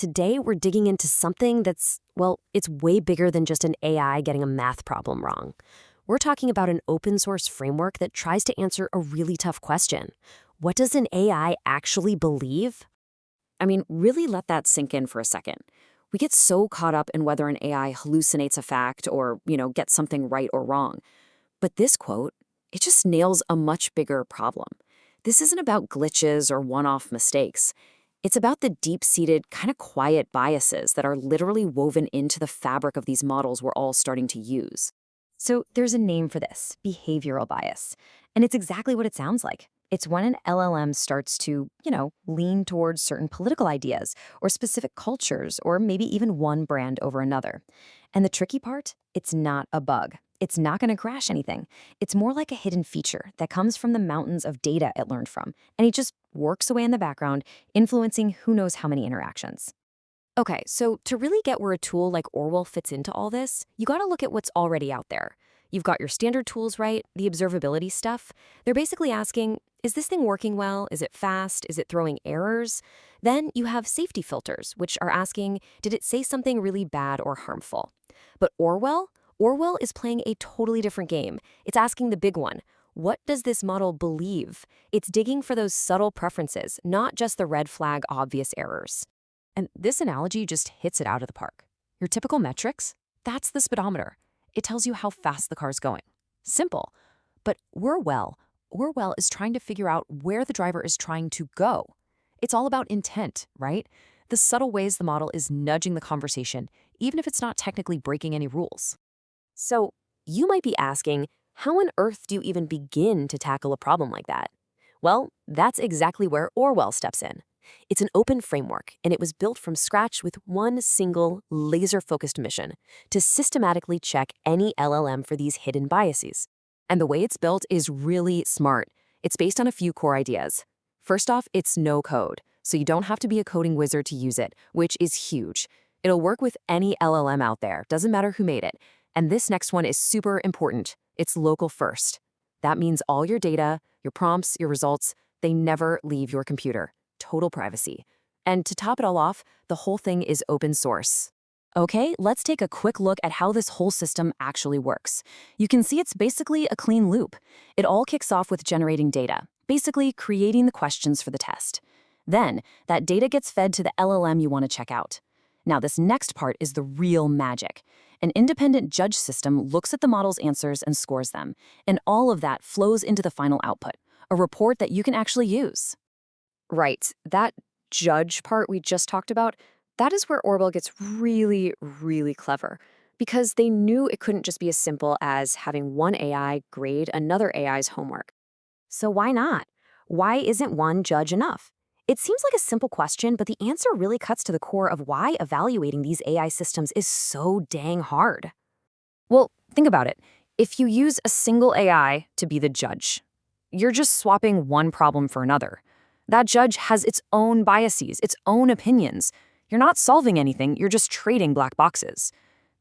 today we're digging into something that's, well, it's way bigger than just an AI getting a math problem wrong. We're talking about an open source framework that tries to answer a really tough question. What does an AI actually believe? I mean, really let that sink in for a second. We get so caught up in whether an AI hallucinates a fact or, gets something right or wrong. But this quote, it just nails a much bigger problem. This isn't about glitches or one-off mistakes. It's about the deep-seated, kind of quiet biases that are literally woven into the fabric of these models we're all starting to use. So there's a name for this, behavioral bias. And it's exactly what it sounds like. It's when an LLM starts to, lean towards certain political ideas or specific cultures or maybe even one brand over another. And the tricky part, it's not a bug. It's not going to crash anything. It's more like a hidden feature that comes from the mountains of data it learned from. And it just works away in the background, influencing who knows how many interactions. Okay, so to really get where a tool like Orwell fits into all this, you gotta look at what's already out there. You've got your standard tools, right? The observability stuff. They're basically asking, is this thing working well? Is it fast? Is it throwing errors? Then you have safety filters, which are asking, did it say something really bad or harmful? But Orwell is playing a totally different game. It's asking the big one. What does this model believe? It's digging for those subtle preferences, not just the red flag obvious errors. And this analogy just hits it out of the park. Your typical metrics, that's the speedometer. It tells you how fast the car's going. Simple. But Orwell is trying to figure out where the driver is trying to go. It's all about intent, right? The subtle ways the model is nudging the conversation, even if it's not technically breaking any rules. So you might be asking, how on earth do you even begin to tackle a problem like that? Well, that's exactly where Orwell steps in. It's an open framework, and it was built from scratch with one single, laser-focused mission to systematically check any LLM for these hidden biases. And the way it's built is really smart. It's based on a few core ideas. First off, it's no code, so you don't have to be a coding wizard to use it, which is huge. It'll work with any LLM out there, doesn't matter who made it. And this next one is super important. It's local first. That means all your data, your prompts, your results, they never leave your computer. Total privacy. And to top it all off, the whole thing is open source. Okay, let's take a quick look at how this whole system actually works. You can see it's basically a clean loop. It all kicks off with generating data, basically creating the questions for the test. Then, that data gets fed to the LLM you want to check out. Now, this next part is the real magic. An independent judge system looks at the model's answers and scores them, and all of that flows into the final output, a report that you can actually use. Right, that judge part we just talked about, that is where Orwell gets really, really clever. Because they knew it couldn't just be as simple as having one AI grade another AI's homework. So why not? Why isn't one judge enough? It seems like a simple question, but the answer really cuts to the core of why evaluating these AI systems is so dang hard. Well, think about it. If you use a single AI to be the judge, you're just swapping one problem for another. That judge has its own biases, its own opinions. You're not solving anything, you're just trading black boxes.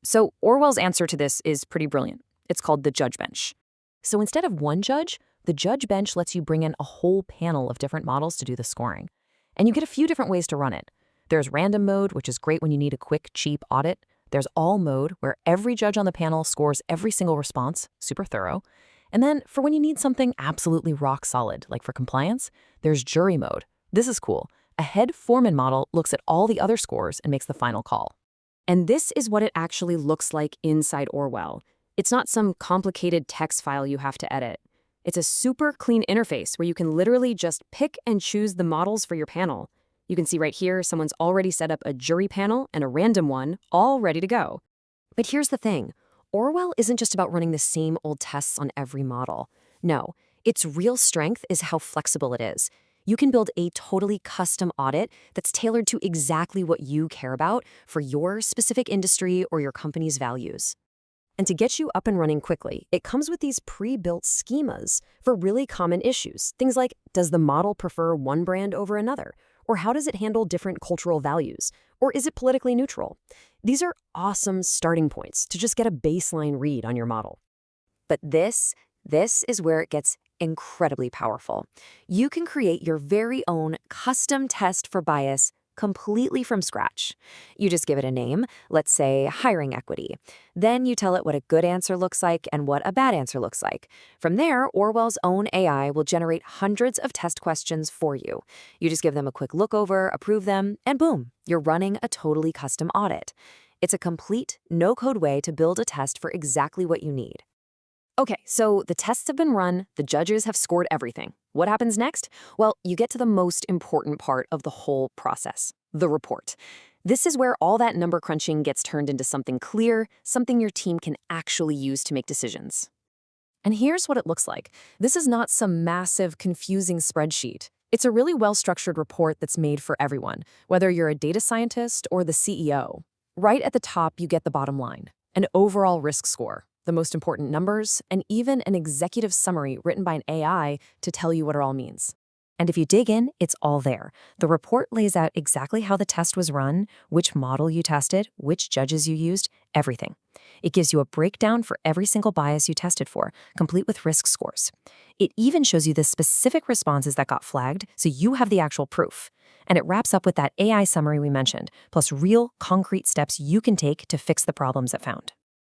So Orwell's answer to this is pretty brilliant. It's called the judge bench. So instead of one judge, the judge bench lets you bring in a whole panel of different models to do the scoring. And you get a few different ways to run it. There's random mode, which is great when you need a quick, cheap audit. There's all mode, where every judge on the panel scores every single response, super thorough. And then for when you need something absolutely rock solid, like for compliance, there's jury mode. This is cool. A head Foreman model looks at all the other scores and makes the final call. And this is what it actually looks like inside Orwell. It's not some complicated text file you have to edit. It's a super clean interface where you can literally just pick and choose the models for your panel. You can see right here, someone's already set up a jury panel and a random one, all ready to go. But here's the thing. Orwell isn't just about running the same old tests on every model. No, its real strength is how flexible it is. You can build a totally custom audit that's tailored to exactly what you care about for your specific industry or your company's values. And to get you up and running quickly, it comes with these pre-built schemas for really common issues. Things like, does the model prefer one brand over another? Or how does it handle different cultural values? Or is it politically neutral? These are awesome starting points to just get a baseline read on your model. But this is where it gets incredibly powerful. You can create your very own custom test for bias completely from scratch. You just give it a name, let's say hiring equity. Then you tell it what a good answer looks like and what a bad answer looks like. From there, Orwell's own AI will generate hundreds of test questions for you. You just give them a quick look over, approve them, and boom, you're running a totally custom audit. It's a complete, no-code way to build a test for exactly what you need. Okay, so the tests have been run, the judges have scored everything. What happens next? Well, you get to the most important part of the whole process, the report. This is where all that number crunching gets turned into something clear, something your team can actually use to make decisions. And here's what it looks like. This is not some massive, confusing spreadsheet. It's a really well-structured report that's made for everyone, whether you're a data scientist or the CEO. Right at the top, you get the bottom line, an overall risk score, the most important numbers, and even an executive summary written by an AI to tell you what it all means. And if you dig in, it's all there. The report lays out exactly how the test was run, which model you tested, which judges you used, everything. It gives you a breakdown for every single bias you tested for, complete with risk scores. It even shows you the specific responses that got flagged, so you have the actual proof. And it wraps up with that AI summary we mentioned, plus real, concrete steps you can take to fix the problems it found.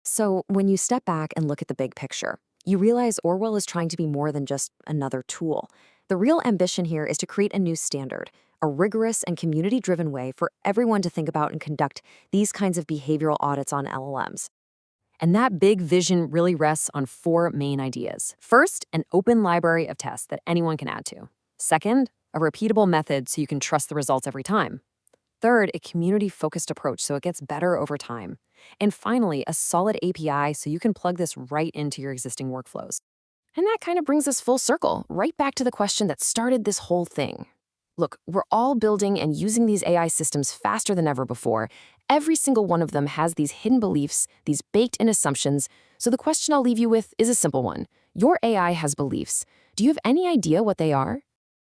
So when you step back and look at the big picture, you realize Orwell is trying to be more than just another tool. The real ambition here is to create a new standard, a rigorous and community-driven way for everyone to think about and conduct these kinds of behavioral audits on LLMs. And that big vision really rests on 4 main ideas. First, an open library of tests that anyone can add to. Second, a repeatable method so you can trust the results every time. Third, a community-focused approach so it gets better over time. And finally, a solid API so you can plug this right into your existing workflows. And that kind of brings us full circle, right back to the question that started this whole thing. Look, we're all building and using these AI systems faster than ever before. Every single one of them has these hidden beliefs, these baked-in assumptions. So the question I'll leave you with is a simple one. Your AI has beliefs. Do you have any idea what they are?